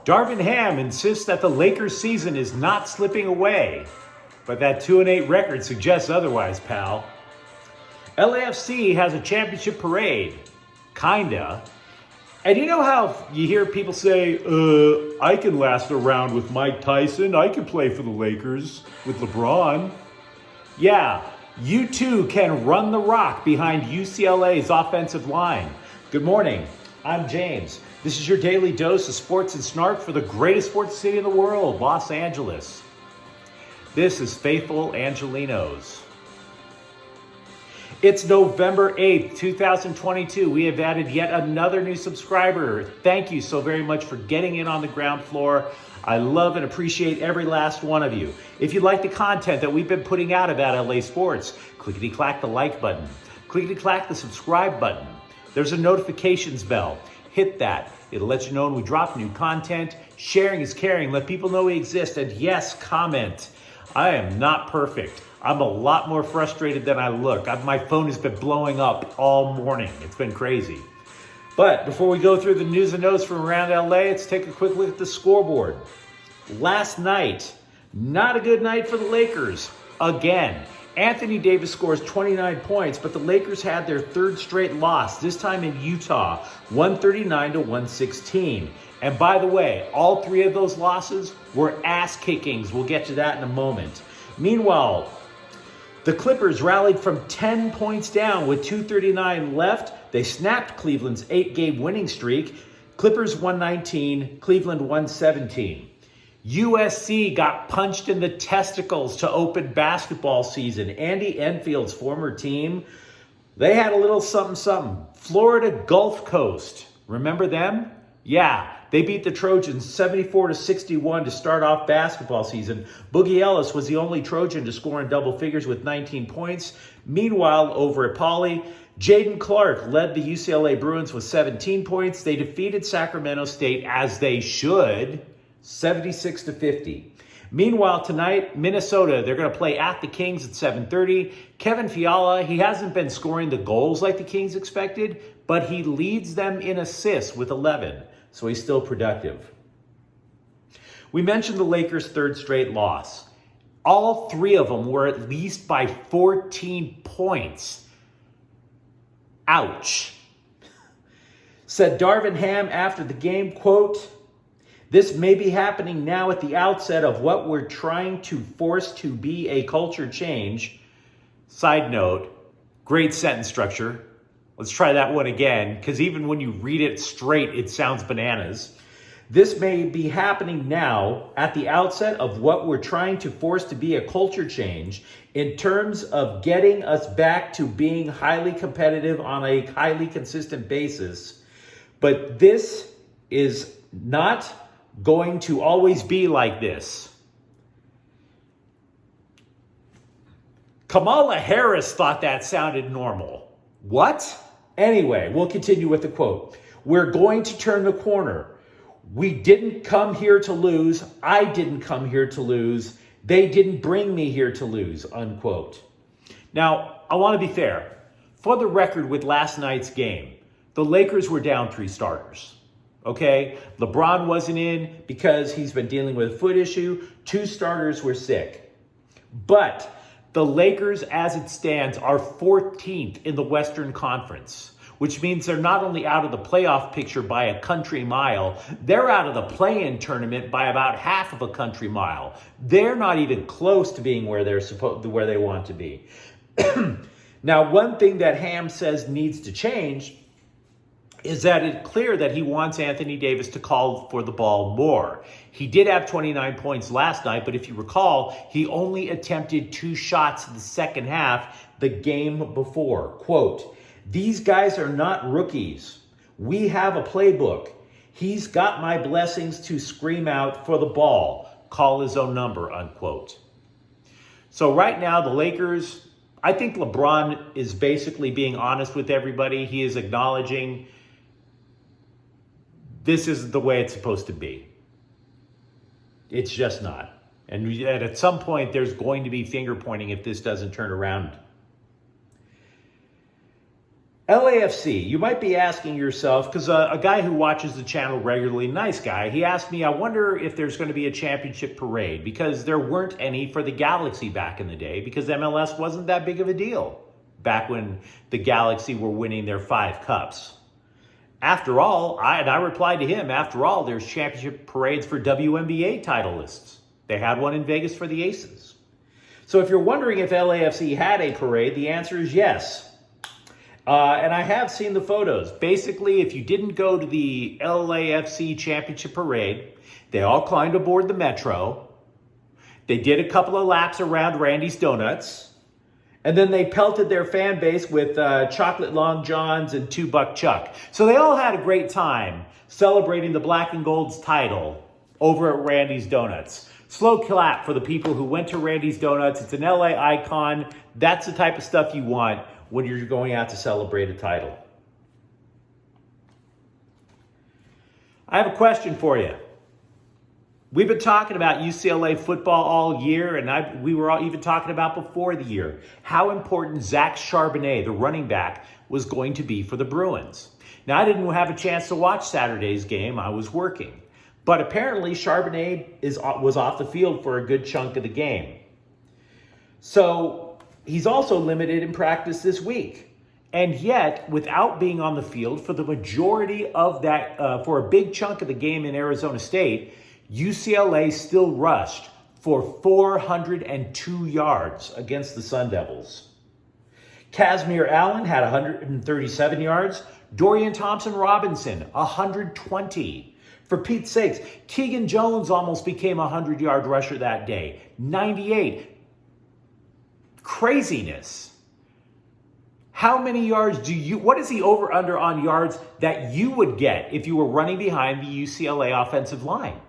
Darvin Ham insists that the Lakers season is not slipping away, but that 2-8 record suggests otherwise, pal. LAFC has a championship parade. Kinda. And you know how you hear people say, I can last a round with Mike Tyson. I can play for the Lakers with LeBron. Yeah, you too can run the rock behind UCLA's offensive line. Good morning. I'm James. This is your daily dose of sports and snark for the greatest sports city in the world, Los Angeles. This is Faithful Angelenos. It's November 8th, 2022. We have added yet another new subscriber. Thank you so very much for getting in on the ground floor. I love and appreciate every last one of you. If you like the content that we've been putting out about LA sports, clickety-clack the like button. Clickety-clack the subscribe button. There's a notifications bell. Hit that. It'll let you know when we drop new content. Sharing is caring. Let people know we exist. And yes, comment. I am not perfect. I'm a lot more frustrated than I look. My phone has been blowing up all morning. It's been crazy. But before we go through the news and notes from around LA, let's take a quick look at the scoreboard. Last night, not a good night for the Lakers. Again, Anthony Davis scores 29 points, but the Lakers had their third straight loss, this time in Utah, 139-116. And by the way, all three of those losses were ass kickings. We'll get to that in a moment. Meanwhile, the Clippers rallied from 10 points down with 2:39 left. They snapped Cleveland's 8-game winning streak. Clippers 119, Cleveland 117. USC got punched in the testicles to open basketball season. Andy Enfield's former team, they had a little something. Florida Gulf Coast. Remember them? Yeah, they beat the Trojans 74-61 to start off basketball season. Boogie Ellis was the only Trojan to score in double figures with 19 points. Meanwhile, over at Pauley, Jaden Clark led the UCLA Bruins with 17 points. They defeated Sacramento State, as they should, 76-50. Meanwhile, tonight, Minnesota, they're going to play at the Kings at 7:30. Kevin Fiala, he hasn't been scoring the goals like the Kings expected, but he leads them in assists with 11, so he's still productive. We mentioned the Lakers' third straight loss. All three of them were at least by 14 points. Ouch. Said Darvin Ham after the game, quote, "This may be happening now at the outset of what we're trying to force to be a culture change." Side note, great sentence structure. Let's try that one again, because even when you read it straight, it sounds bananas. "This may be happening now at the outset of what we're trying to force to be a culture change in terms of getting us back to being highly competitive on a highly consistent basis. But this is not going to always be like this." Kamala Harris thought that sounded normal. What? Anyway, we'll continue with the quote. "We're going to turn the corner. We didn't come here to lose. I didn't come here to lose. They didn't bring me here to lose," unquote. Now, I want to be fair. For the record, with last night's game, the Lakers were down 3 starters. Okay? LeBron wasn't in because he's been dealing with a foot issue. 2 starters were sick. But the Lakers, as it stands, are 14th in the Western Conference, which means they're not only out of the playoff picture by a country mile, they're out of the play-in tournament by about half of a country mile. They're not even close to being where where they want to be. Now, one thing that Ham says needs to change is that it's clear that he wants Anthony Davis to call for the ball more. He did have 29 points last night, but if you recall, he only attempted 2 shots in the second half the game before. Quote, "These guys are not rookies. We have a playbook. He's got my blessings to scream out for the ball. Call his own number," unquote. So right now, the Lakers, I think LeBron is basically being honest with everybody. He is acknowledging this isn't the way it's supposed to be. It's just not. And at some point, there's going to be finger pointing if this doesn't turn around. LAFC, you might be asking yourself, because a guy who watches the channel regularly, nice guy, he asked me, I wonder if there's going to be a championship parade, because there weren't any for the Galaxy back in the day, because MLS wasn't that big of a deal back when the Galaxy were winning their 5 cups. After all, I replied to him, after all, there's championship parades for WNBA titleists. They had one in Vegas for the Aces. So if you're wondering if LAFC had a parade, the answer is yes. And I have seen the photos. Basically, if you didn't go to the LAFC Championship Parade, they all climbed aboard the Metro. They did a couple of laps around Randy's Donuts. And then they pelted their fan base with chocolate Long Johns and $2 Chuck. So they all had a great time celebrating the Black and Gold's title over at Randy's Donuts. Slow clap for the people who went to Randy's Donuts. It's an LA icon. That's the type of stuff you want when you're going out to celebrate a title. I have a question for you. We've been talking about UCLA football all year, and we were all even talking about before the year how important Zach Charbonnet, the running back, was going to be for the Bruins. Now, I didn't have a chance to watch Saturday's game. I was working. But apparently, Charbonnet was off the field for a good chunk of the game. So he's also limited in practice this week. And yet, without being on the field for the majority of that, for a big chunk of the game in Arizona State, UCLA still rushed for 402 yards against the Sun Devils. Casimir Allen had 137 yards. Dorian Thompson-Robinson, 120. For Pete's sakes, Keegan Jones almost became a 100-yard rusher that day. 98. Craziness. How many yards what is the over-under on yards that you would get if you were running behind the UCLA offensive line?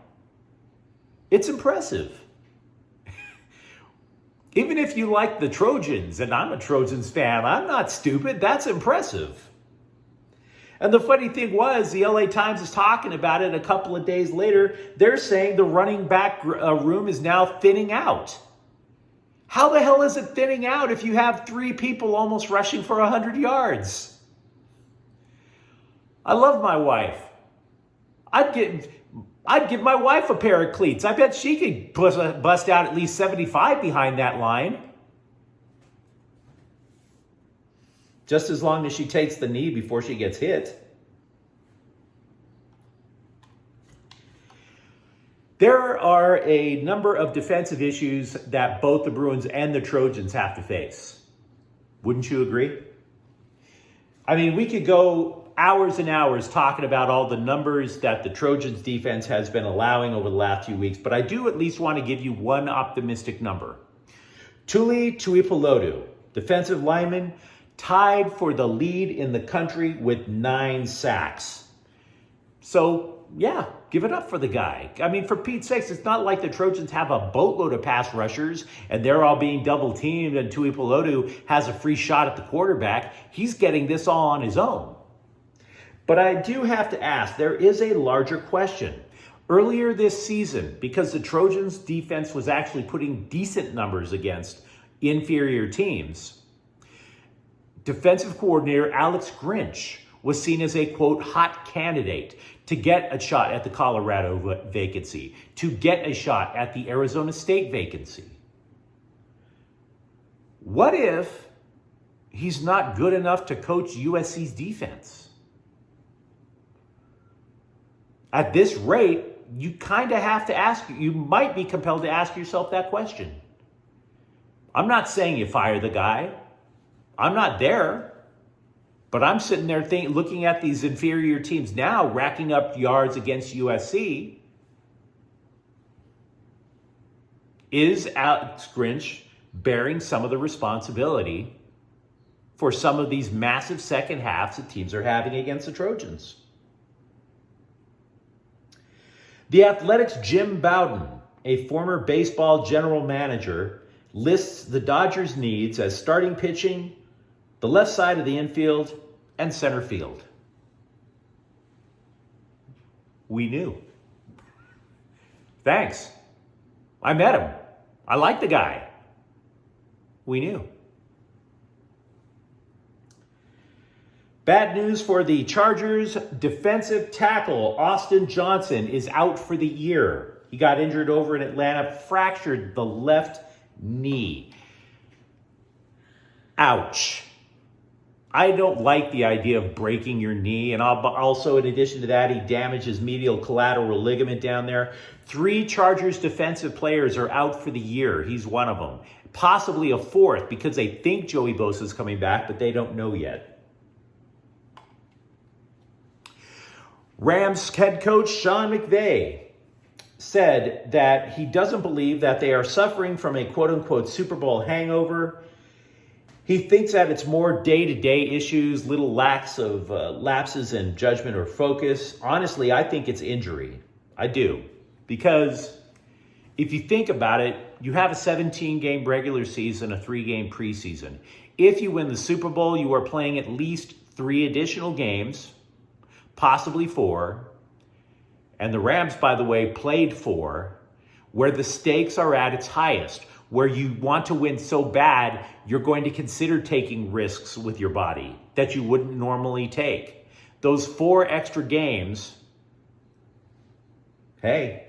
It's impressive. Even if you like the Trojans, and I'm a Trojans fan, I'm not stupid. That's impressive. And the funny thing was, the LA Times is talking about it a couple of days later. They're saying the running back room is now thinning out. How the hell is it thinning out if you have 3 people almost rushing for 100 yards? I love my wife. I'd give my wife a pair of cleats. I bet she could bust out at least 75 behind that line. Just as long as she takes the knee before she gets hit. There are a number of defensive issues that both the Bruins and the Trojans have to face. Wouldn't you agree? I mean, we could go hours and hours talking about all the numbers that the Trojans defense has been allowing over the last few weeks, but I do at least want to give you one optimistic number. Tuli Tuipulotu, defensive lineman, tied for the lead in the country with 9 sacks. So, yeah, give it up for the guy. I mean, for Pete's sakes, it's not like the Trojans have a boatload of pass rushers and they're all being double teamed and Tuipulotu has a free shot at the quarterback. He's getting this all on his own. But I do have to ask, there is a larger question. Earlier this season, because the Trojans defense was actually putting decent numbers against inferior teams, defensive coordinator Alex Grinch was seen as a, quote, hot candidate to get a shot at the Colorado vacancy, to get a shot at the Arizona State vacancy. What if he's not good enough to coach USC's defense? At this rate, you kind of have to ask, you might be compelled to ask yourself that question. I'm not saying you fire the guy. I'm not there. But I'm sitting there looking at these inferior teams now, racking up yards against USC. Is Alex Grinch bearing some of the responsibility for some of these massive second halves that teams are having against the Trojans? The Athletics' Jim Bowden, a former baseball general manager, lists the Dodgers' needs as starting pitching, the left side of the infield, and center field. We knew. Thanks. I met him. I like the guy. We knew. Bad news for the Chargers. Defensive tackle Austin Johnson is out for the year. He got injured over in Atlanta, fractured the left knee. Ouch. I don't like the idea of breaking your knee. And also, in addition to that, he damaged his medial collateral ligament down there. 3 Chargers defensive players are out for the year. He's one of them. Possibly a 4th because they think Joey Bosa is coming back, but they don't know yet. Rams head coach Sean McVay said that he doesn't believe that they are suffering from a quote-unquote Super Bowl hangover. He thinks that it's more day-to-day issues, little lapses in judgment or focus. Honestly, I think it's injury. I do. Because if you think about it, you have a 17-game regular season, a 3-game preseason. If you win the Super Bowl, you are playing at least 3 additional games, possibly 4. And the Rams, by the way, played 4, where the stakes are at its highest, where you want to win so bad, you're going to consider taking risks with your body that you wouldn't normally take. Those 4 extra games, hey,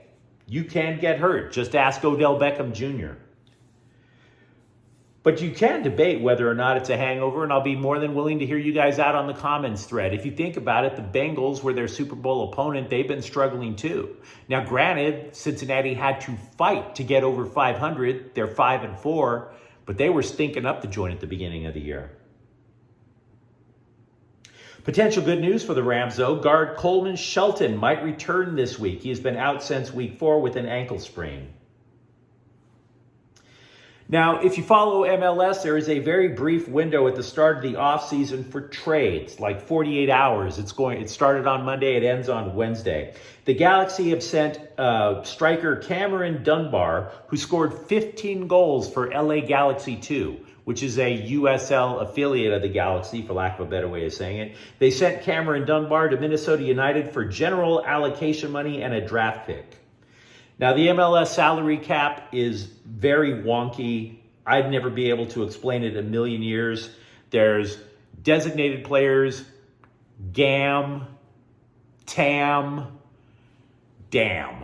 you can get hurt. Just ask Odell Beckham Jr. But you can debate whether or not it's a hangover, and I'll be more than willing to hear you guys out on the comments thread. If you think about it, the Bengals were their Super Bowl opponent. They've been struggling too. Now, granted, Cincinnati had to fight to get over 500. They're 5-4, but they were stinking up the joint at the beginning of the year. Potential good news for the Rams, though. Guard Coleman Shelton might return this week. He has been out since week 4 with an ankle sprain. Now, if you follow MLS, there is a very brief window at the start of the offseason for trades, like 48 hours. It started on Monday, it ends on Wednesday. The Galaxy have sent striker Cameron Dunbar, who scored 15 goals for LA Galaxy 2, which is a USL affiliate of the Galaxy, for lack of a better way of saying it. They sent Cameron Dunbar to Minnesota United for general allocation money and a draft pick. Now, the MLS salary cap is very wonky. I'd never be able to explain it in a million years. There's designated players, GAM, TAM, DAM.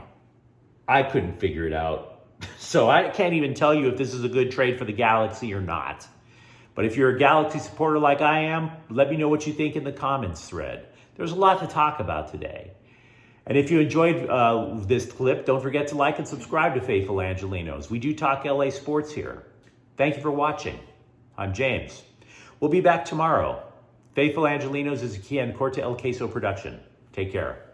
I couldn't figure it out. So I can't even tell you if this is a good trade for the Galaxy or not. But if you're a Galaxy supporter like I am, let me know what you think in the comments thread. There's a lot to talk about today. And if you enjoyed this clip, don't forget to like and subscribe to Faithful Angelenos. We do talk LA sports here. Thank you for watching. I'm James. We'll be back tomorrow. Faithful Angelenos is a Kian Corte El Queso production. Take care.